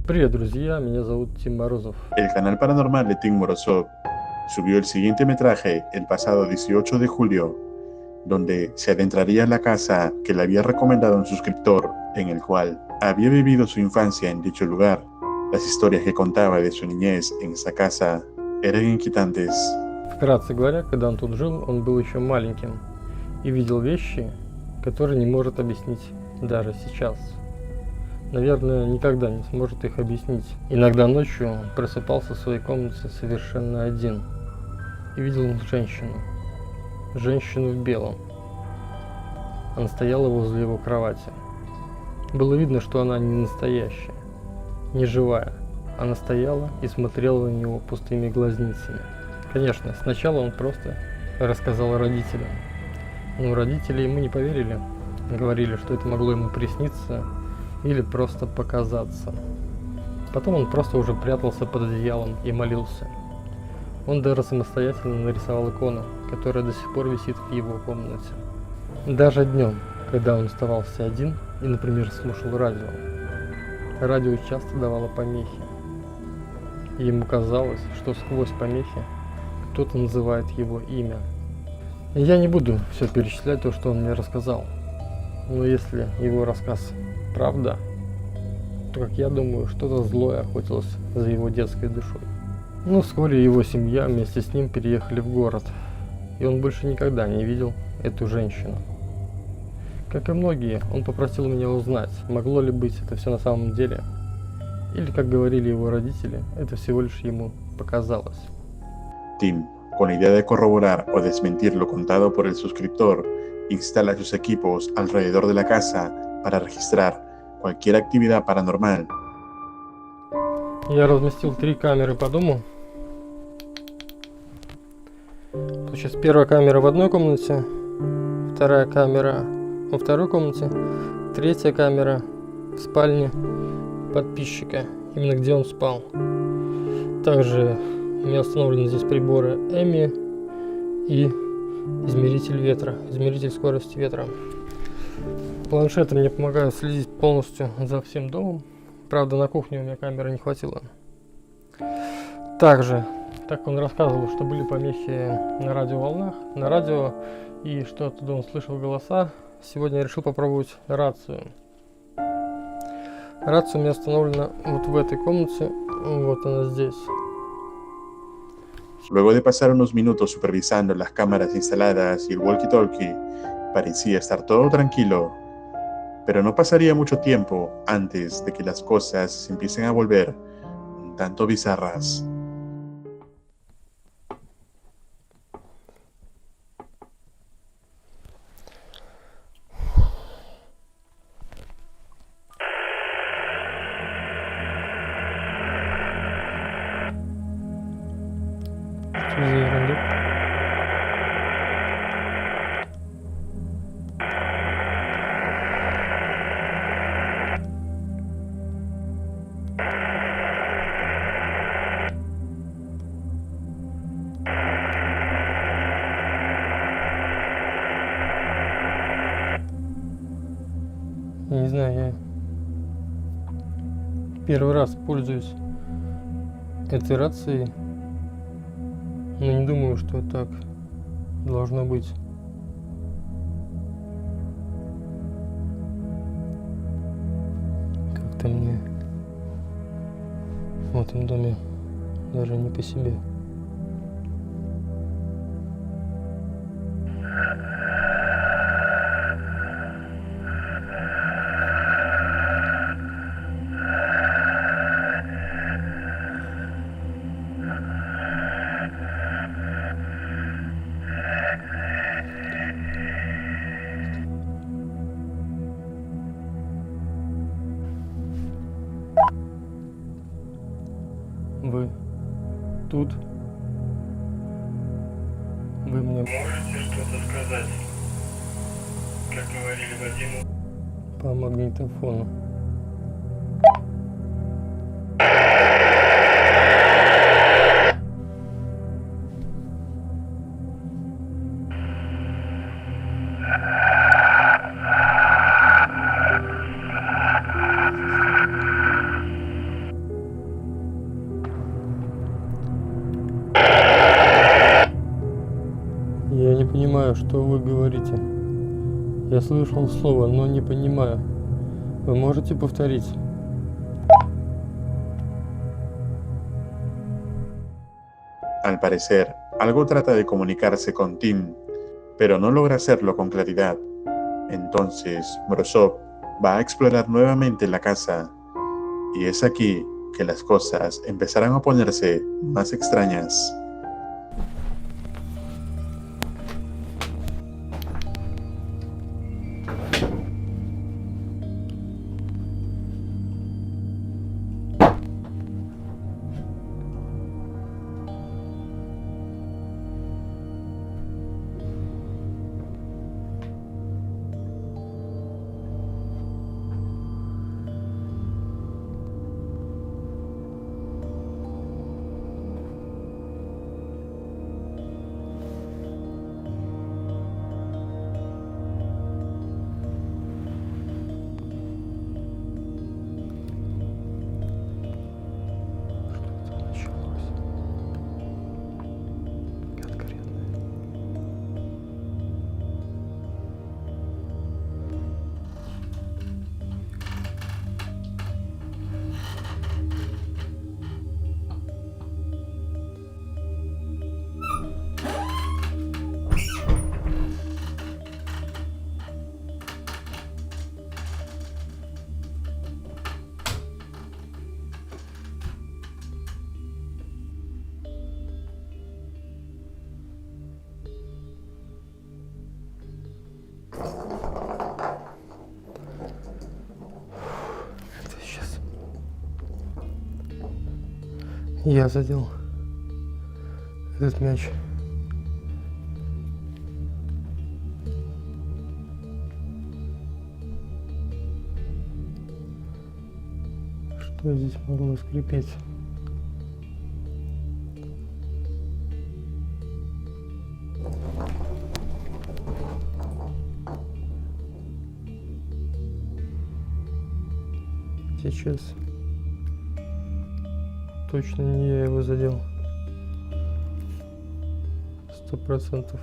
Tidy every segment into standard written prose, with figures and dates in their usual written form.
Привет, друзья, меня зовут Тим Морозов. El canal paranormal de Tim Morozov subió el siguiente metraje el pasado 18 de julio, donde se adentraría en la casa que le había recomendado un suscriptor, en el cual había vivido su infancia en dicho lugar. Las historias que contaba de su niñez en esa casa eran inquietantes. Вкратце говоря, когда он тут жил, он был еще маленьким и видел вещи, которые не может объяснить даже сейчас. Наверное, никогда не сможет их объяснить. Иногда ночью он просыпался в своей комнате совершенно один и видел женщину. Женщину в белом. Она стояла возле его кровати. Было видно, что она не настоящая, не живая. Она стояла и смотрела на него пустыми глазницами. Конечно, сначала он просто рассказал родителям. Но родители ему не поверили. Говорили, что это могло ему присниться или просто показаться. Потом он просто уже прятался под одеялом и молился. Он даже самостоятельно нарисовал икону, которая до сих пор висит в его комнате. Даже днем, когда он оставался один и, например, слушал радио, радио часто давало помехи. И ему казалось, что сквозь помехи кто-то называет его имя. И я не буду все перечислять то, что он мне рассказал. Но если его рассказ правда, то, как я думаю, что-то злое охотилось за его детской душой. Но вскоре его семья вместе с ним переехали в город, и он больше никогда не видел эту женщину. Как и многие, он попросил меня узнать, могло ли быть это все на самом деле, или, как говорили его родители, это всего лишь ему показалось. Tim, con la idea de corroborar o desmentir lo contado por el suscriptor, instala sus equipos alrededor de la casa para registrar cualquier actividad paranormal. Я разместил 3 камеры по дому. Сейчас первая камера в одной комнате, вторая камера во второй комнате, третья камера в спальне подписчика, именно где он спал. Также у меня установлены здесь приборы Эми и измеритель ветра, измеритель скорости ветра. Планшеты мне помогают следить полностью за всем домом. Правда, на кухне у меня камеры не хватило. Также, так он рассказывал, что были помехи на радиоволнах, на радио, и что оттуда он слышал голоса. Сегодня я решил попробовать рацию. Рация у меня установлена вот в этой комнате, вот она здесь. Luego de pasar unos minutos supervisando las cámaras instaladas y el walkie-talkie, parecía estar todo tranquilo. Pero no pasaría mucho tiempo antes de que las cosas se empiecen a volver un tanto bizarras. Что за ерунда? Я не знаю, я первый раз пользуюсь этой рацией, но не думаю, что так должно быть. Как-то мне в этом доме даже не по себе. Вы тут? Вы мне Можете что-то сказать, как говорили Вадиму? по магнитофону. понимаю, что вы говорите. Я слышал слово, но не понимаю. Вы можете повторить? Al parecer, algo trata de comunicarse con Tim, pero no logra hacerlo con claridad. Entonces, Morozov va a explorar nuevamente la casa, y es aquí que las cosas empezarán a ponerse más extrañas. Я задел этот мяч. Что здесь могло скрипеть? Сейчас. Точно не я его задел. 100%.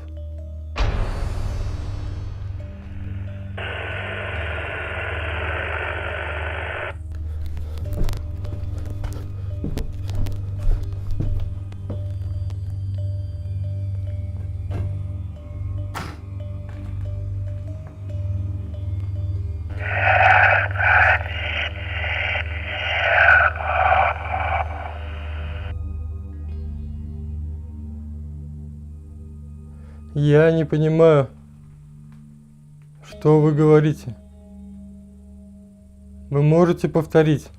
Я не понимаю, что вы говорите. Вы можете повторить?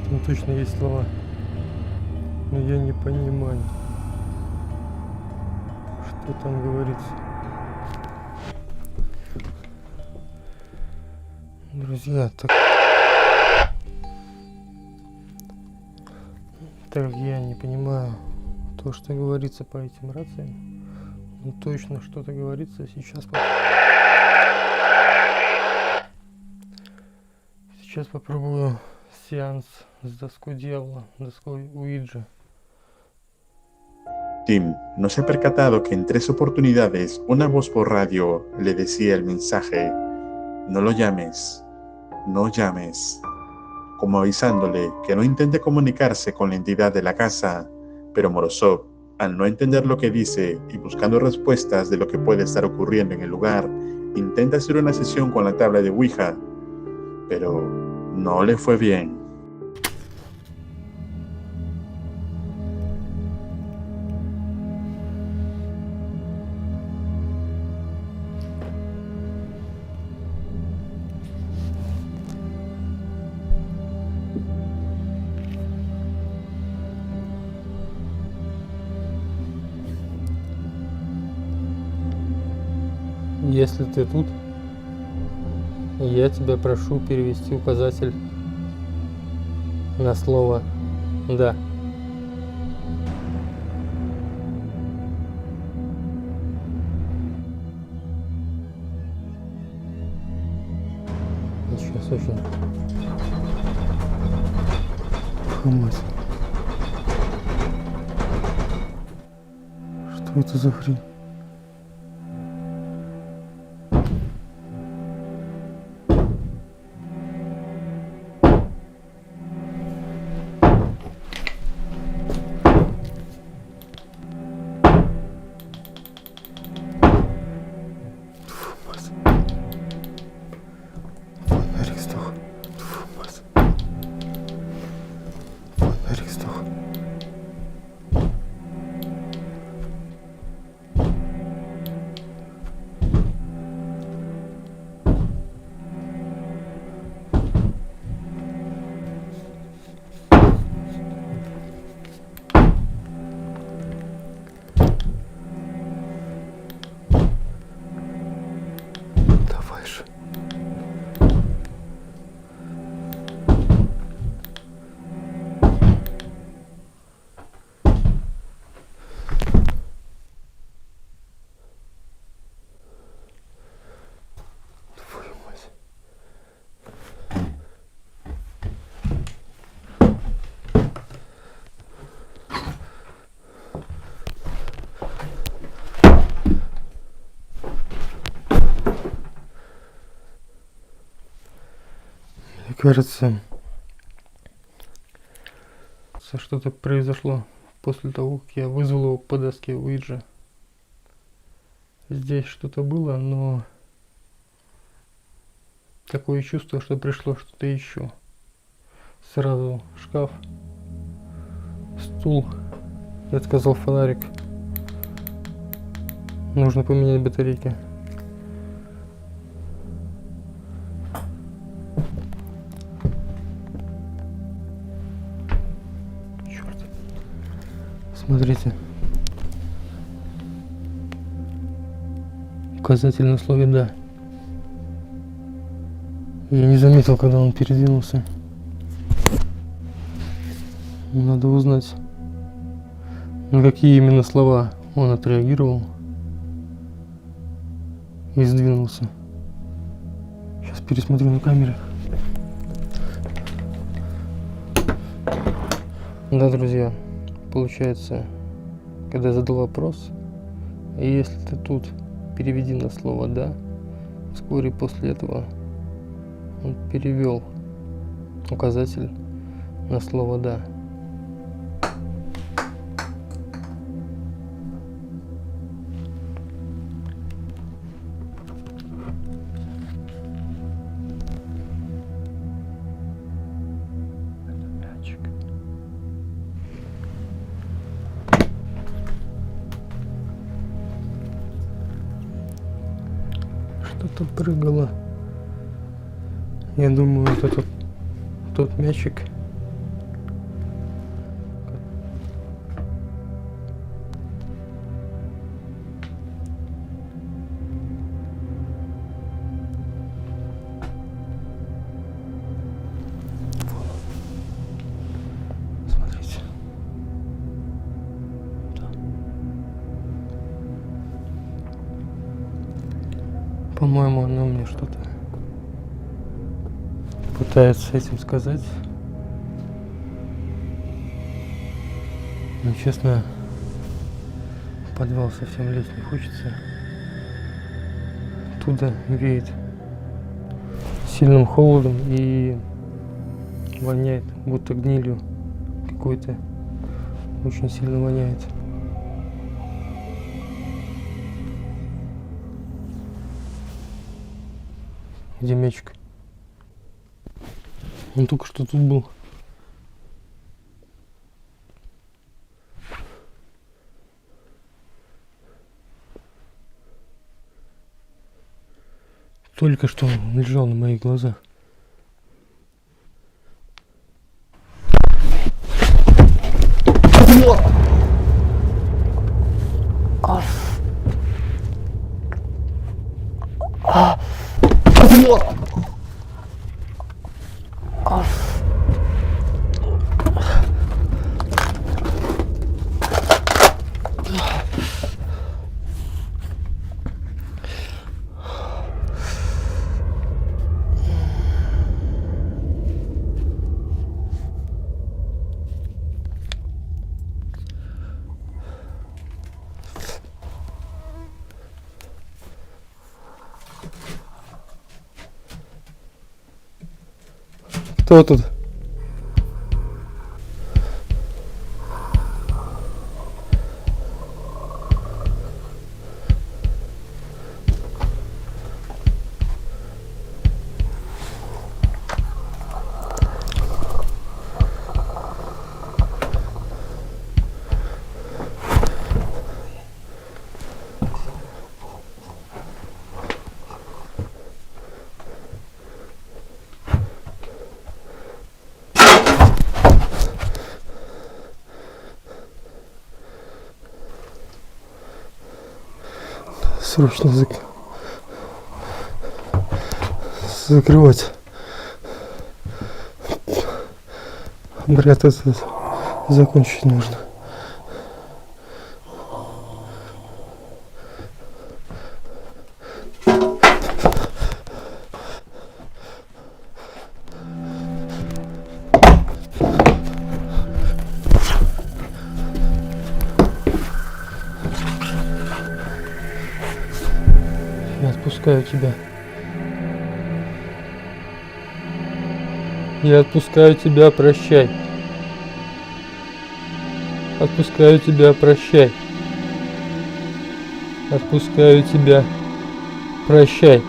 Там точно есть слова, но я не понимаю, что там говорится. Друзья, так как я не понимаю то, что говорится по этим рациям, но точно что-то говорится сейчас. Сейчас попробую сеанс с доской дьявола, доской Уиджи. Tim no se ha percatado que en 3 oportunidades una voz por radio le decía el mensaje: no lo llames, no llames, como avisándole que no intente comunicarse con la entidad de la casa, pero Morozov, al no entender lo que dice y buscando respuestas de lo que puede estar ocurriendo en el lugar, intenta hacer una sesión con la tabla de Ouija, pero no le fue bien. Если ты тут, я тебя прошу перевести указатель на слово «да». Сейчас очень. Фу, мать. Что это за хрень? Фонарик сдох. Фу, мать. Фонарик сдох. Давай же. Твою мать. Мне кажется, что-то произошло после того, как я вызвал его по доске Уиджи. Здесь что-то было, но такое чувство, что пришло что-то еще. Сразу шкаф, стул, я сказал фонарик. Нужно поменять батарейки. Черт. Смотрите. Указатель на слове «да». Я не заметил, когда он передвинулся. Надо узнать, на какие именно слова он отреагировал и сдвинулся. Сейчас пересмотрю на камере. Да, друзья, получается, когда я задал вопрос, если ты тут, переведи на слово «да», вскоре после этого он перевел указатель на слово «да». Мячик. Что-то прыгало. Я думаю, это тот мячик. Смотрите. Да. По-моему, оно мне что-то пытается этим сказать. Но, честно, в подвал совсем лезть не хочется. Оттуда веет сильным холодом и воняет, будто гнилью какой-то. Очень сильно воняет. Где мячик? Он только что тут был. Только что он лежал на моих глазах. Кто тут? Срочно закрывать. Бред этот закончить нужно. Я отпускаю тебя. Я отпускаю тебя, прощай. Отпускаю тебя, прощай. Отпускаю тебя, прощай.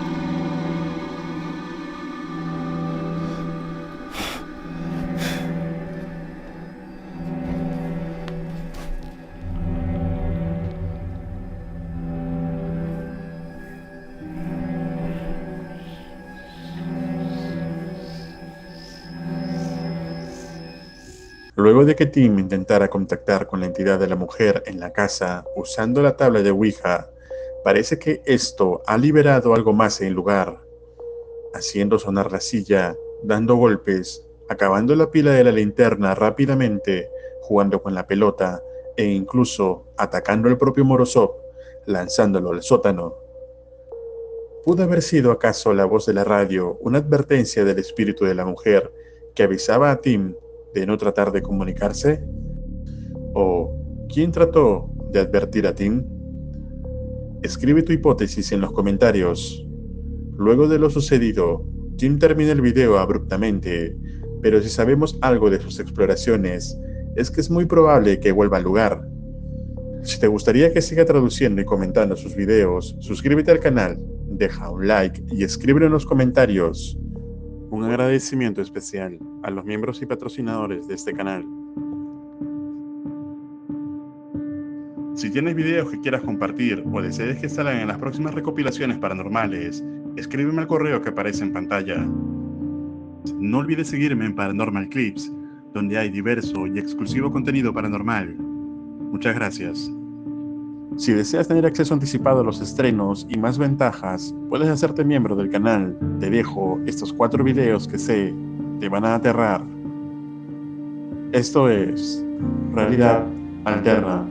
Luego de que Tim intentara contactar con la entidad de la mujer en la casa usando la tabla de Ouija, parece que esto ha liberado algo más en el lugar, haciendo sonar la silla, dando golpes, acabando la pila de la linterna rápidamente, jugando con la pelota e incluso atacando al propio Morozov, lanzándolo al sótano. ¿Pudo haber sido acaso la voz de la radio una advertencia del espíritu de la mujer que avisaba a Tim de no tratar de comunicarse? ¿O quién trató de advertir a Tim? Escribe tu hipótesis en los comentarios. Luego de lo sucedido, Tim termina el video abruptamente, pero si sabemos algo de sus exploraciones, es que es muy probable que vuelva al lugar. Si te gustaría que siga traduciendo y comentando sus videos, suscríbete al canal, deja un like y escribe en los comentarios. Un agradecimiento especial a los miembros y patrocinadores de este canal. Si tienes videos que quieras compartir o desees que salgan en las próximas recopilaciones paranormales, escríbeme al correo que aparece en pantalla. No olvides seguirme en Paranormal Clips, donde hay diverso y exclusivo contenido paranormal. Muchas gracias. Si deseas tener acceso anticipado a los estrenos y más ventajas, puedes hacerte miembro del canal. Te dejo estos 4 videos que sé te van a aterrar. Esto es Realidad Alterna.